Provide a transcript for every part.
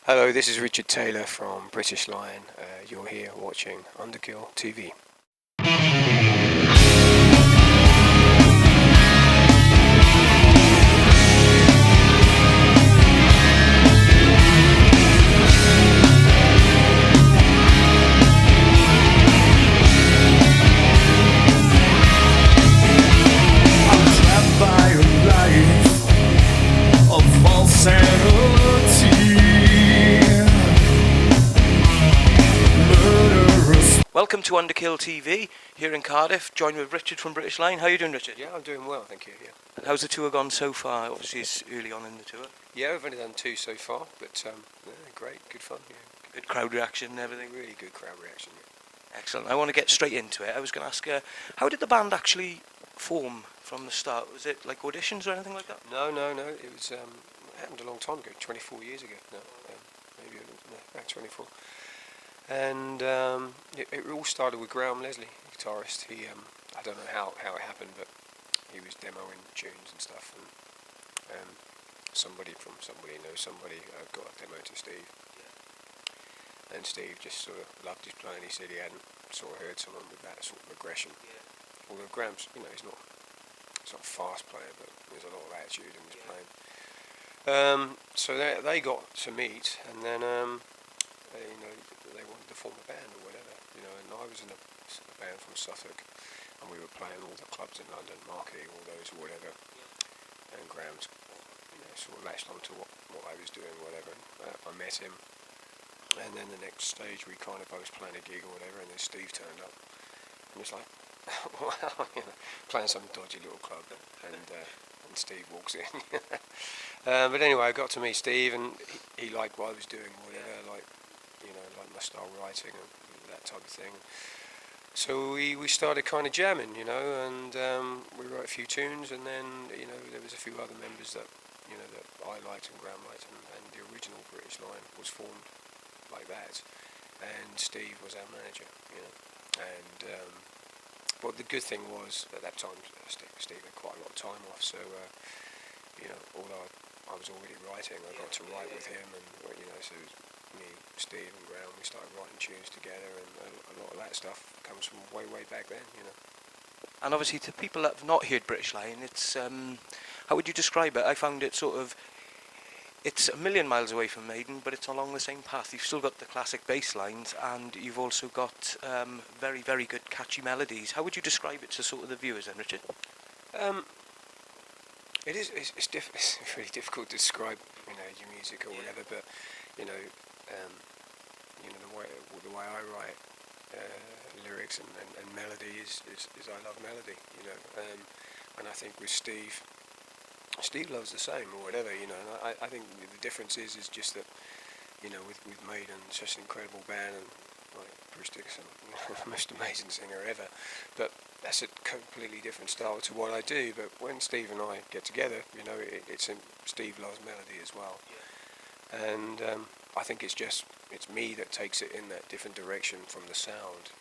Hello, this is Richard Taylor from British Lion. You're here watching Underkill TV. Welcome to Underkill TV here in Cardiff. Joined with Richard from British Line. How are you doing, Richard? Yeah, I'm doing well, thank you. Yeah. And how's the tour gone so far? Obviously, it's early on in the tour. Yeah, we've only done 2 so far, but great, good fun. Yeah. Good crowd reaction and everything. Really good crowd reaction. Yeah. Excellent. I want to get straight into it. I was going to ask, how did the band actually form from the start? Was it like auditions or anything like that? No. It was it happened a long time ago, 24 years ago. No, maybe about 24. And it all started with Graham Leslie, the guitarist. He, I don't know how it happened, but he was demoing tunes and stuff, and somebody knows somebody got a demo to Steve, and Steve just sort of loved his playing. He said he hadn't sort of heard someone with that sort of aggression. Although Graham's, he's not a fast player, but there's a lot of attitude in his playing. So they got to meet, and then they wanted to form a band or whatever, and I was in a band from Suffolk, and we were playing all the clubs in London, Marquee, all those or whatever, and Graham's sort of latched on to what I was doing, whatever, and I met him, and then the next stage I was playing a gig or whatever, and then Steve turned up, and it's like, wow, playing some dodgy little club, and Steve walks in. But anyway, I got to meet Steve, and he liked what I was doing, whatever, like my style writing and that type of thing. So we started kind of jamming, and we wrote a few tunes, and then there was a few other members that that I liked and Graham liked, and the original British Line was formed like that, and Steve was our manager, and but the good thing was at that time Steve had quite a lot of time off, so although I was already writing, I got to write with him, and so it was me, Steve and Graham, we started writing tunes together, and a lot of that stuff comes from way back then, And obviously, to people that have not heard British Line, it's how would you describe it? I found it it's a million miles away from Maiden, but it's along the same path. You've still got the classic bass lines, and you've also got very, very good catchy melodies. How would you describe it to sort of the viewers then, Richard? It's really difficult to describe your music or whatever, but the way I write lyrics and melody is I love melody, and I think with Steve loves the same or whatever, and I think the difference is just that with Maiden, such an incredible band, and like Bruce Dickinson, the most amazing singer ever, but that's a completely different style to what I do. But when Steve and I get together, Steve loves melody as well, and I think it's me that takes it in that different direction from the sound,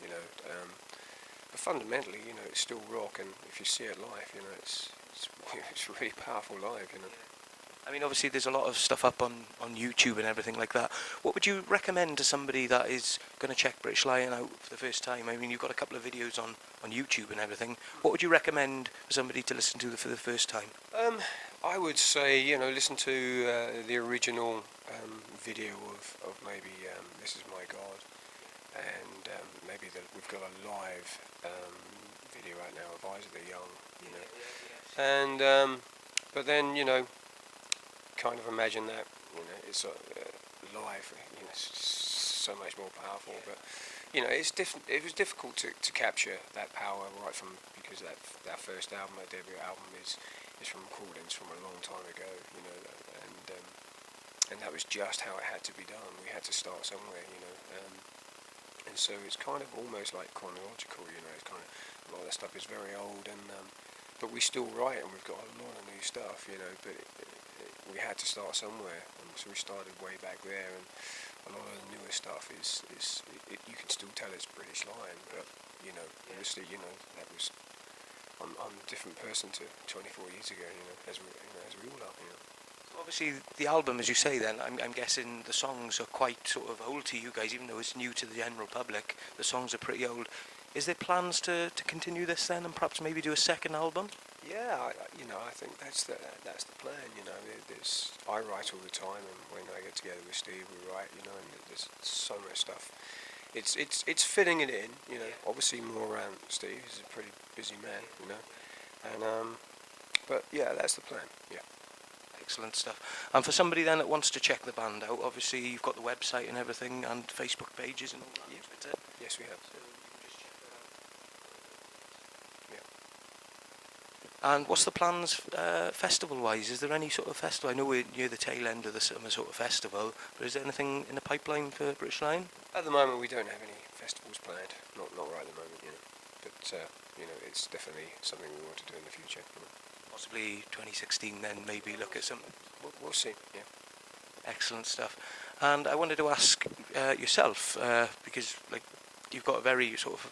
but fundamentally, it's still rock, and if you see it live, it's really powerful live, I mean, obviously, there's a lot of stuff up on YouTube and everything like that. What would you recommend to somebody that is going to check British Lion out for the first time? I mean, you've got a couple of videos on YouTube and everything. What would you recommend for somebody to listen to for the first time? I would say, listen to the original video of maybe This Is My God, and maybe we've got a live video out now of Eyes of the Young, and but then, kind of imagine that, it's live, it's so much more powerful, but it's different. It was difficult to capture that power right from, because that first album, our debut album, is from recordings from a long time ago, and that was just how it had to be done. We had to start somewhere, and so it's kind of almost like chronological, it's kind of, a lot of that stuff is very old, and but we still write, and we've got a lot of new stuff, but we had to start somewhere, and so we started way back there, and a lot of the newer stuff is you can still tell it's British Lion, but obviously that was, I'm a different person to 24 years ago, as we all are. Obviously, the album, as you say, then I'm guessing the songs are quite sort of old to you guys, even though it's new to the general public. The songs are pretty old. Is there plans to continue this then, and perhaps maybe do a second album? Yeah, I think that's the plan. I write all the time, and when I get together with Steve, we write. And there's so much stuff. It's fitting it in. Obviously more around Steve. He's a pretty busy man. And but yeah, that's the plan. Yeah. Excellent stuff. And for somebody then that wants to check the band out, obviously you've got the website and everything, and Facebook pages and all that. Yeah. Twitter. Yes, we have. So you can just check that out. Yeah. And what's the plans festival-wise? Is there any sort of festival? I know we're near the tail end of the summer sort of festival, but is there anything in the pipeline for British Lion? At the moment, we don't have any festivals planned. Not right at the moment, But it's definitely something we want to do in the future. Possibly 2016 then, maybe look at something. We'll see, yeah. Excellent stuff. And I wanted to ask yourself, because you've got a very sort of,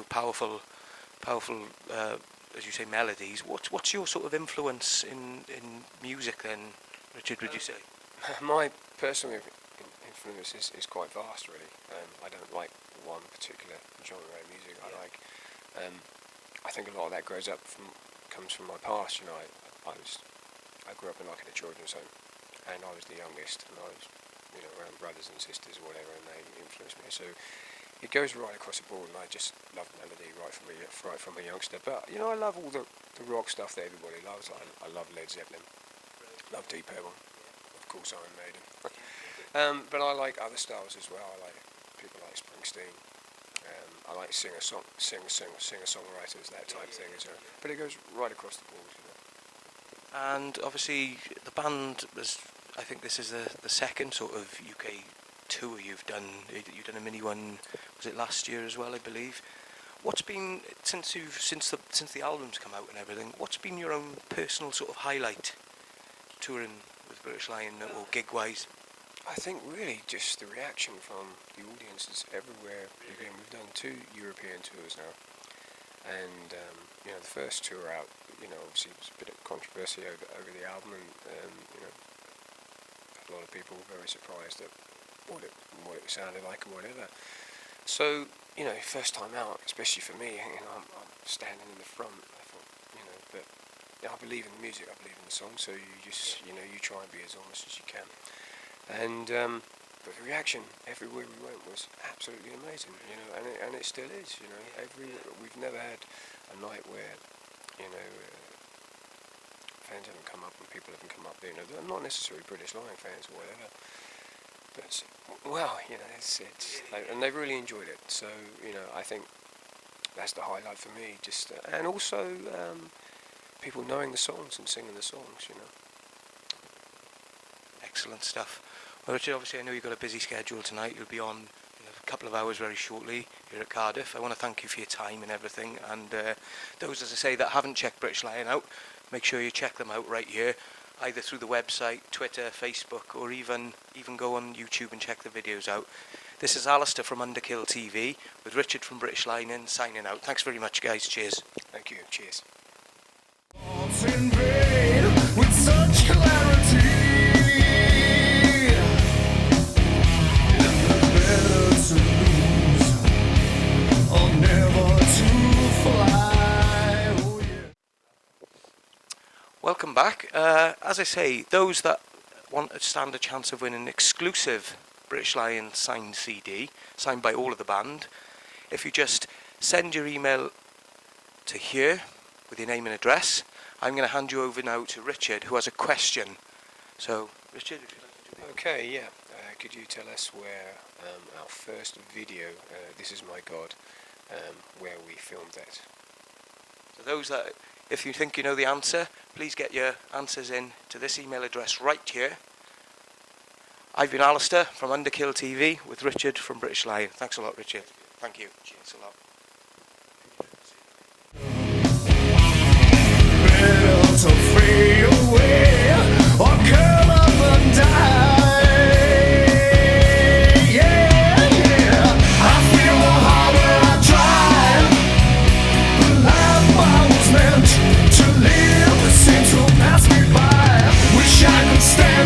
powerful, as you say, melodies. What's your sort of influence in music then, Richard, would you say? My personal influence is quite vast, really. I don't like one particular genre of music. Yeah. I think a lot of that comes from my past. I grew up in a children's home, and I was the youngest, and I was around brothers and sisters or whatever, and they influenced me. So it goes right across the board, and I just love melody right from a youngster. But I love all the rock stuff that everybody loves. I love Led Zeppelin, love Deep Purple, of course Iron Maiden. But I like other styles as well. I like people like Springsteen. I like singer-songwriters, that type of thing. But it goes right across the board. And obviously the band I think this is the second sort of UK tour you've done. You've done a mini one, was it last year as well, I believe? What's been, since the album's come out and everything, what's been your own personal sort of highlight touring with British Lion or gig-wise? I think really just the reaction from the audiences everywhere. Again, we've done 2 European tours now, and the first tour out, obviously it was a bit of controversy over the album, and a lot of people were very surprised at what it sounded like or whatever. So first time out, especially for me, I'm standing in the front. I thought, but I believe in the music, I believe in the song, so you just you try and be as honest as you can. And but the reaction everywhere we went was absolutely amazing, and it still is, we've never had a night where, fans haven't come up and people haven't come up, they're not necessarily British Lion fans or whatever, but well, it's and they've really enjoyed it. So I think that's the highlight for me. Just and also people knowing the songs and singing the songs, Excellent stuff. Well, Richard, obviously I know you've got a busy schedule tonight. You'll be on in a couple of hours very shortly here at Cardiff. I want to thank you for your time and everything. And those, as I say, that haven't checked British Lion out, make sure you check them out right here, either through the website, Twitter, Facebook, or even go on YouTube and check the videos out. This is Alistair from Underkill TV with Richard from British Lion signing out. Thanks very much, guys. Cheers. Thank you. Cheers. In vain, with such clarity, better to lose or never to fly. Oh, yeah. Welcome back. As I say, those that want to stand a chance of winning an exclusive British Lion signed CD, signed by all of the band, if you just send your email to here with your name and address, I'm going to hand you over now to Richard, who has a question. So, Richard, if you'd like to do that. Okay, yeah. Could you tell us where our first video, This Is My God, where we filmed that? So those that, if you think you know the answer, please get your answers in to this email address right here. I've been Alistair from Underkill TV with Richard from British Lion. Thanks a lot, Richard. Thank you. Thanks a lot. Better to fade away or curl up and die. Yeah, yeah. I feel harder I try. The life I was meant to live seems to pass me by. Wish I could stand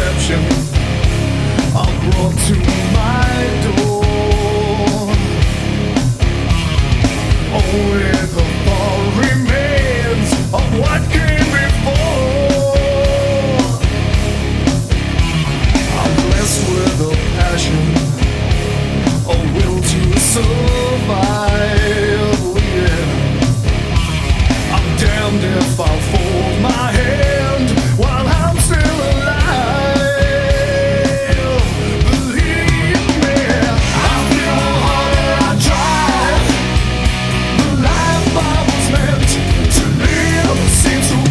deception. I'm brought to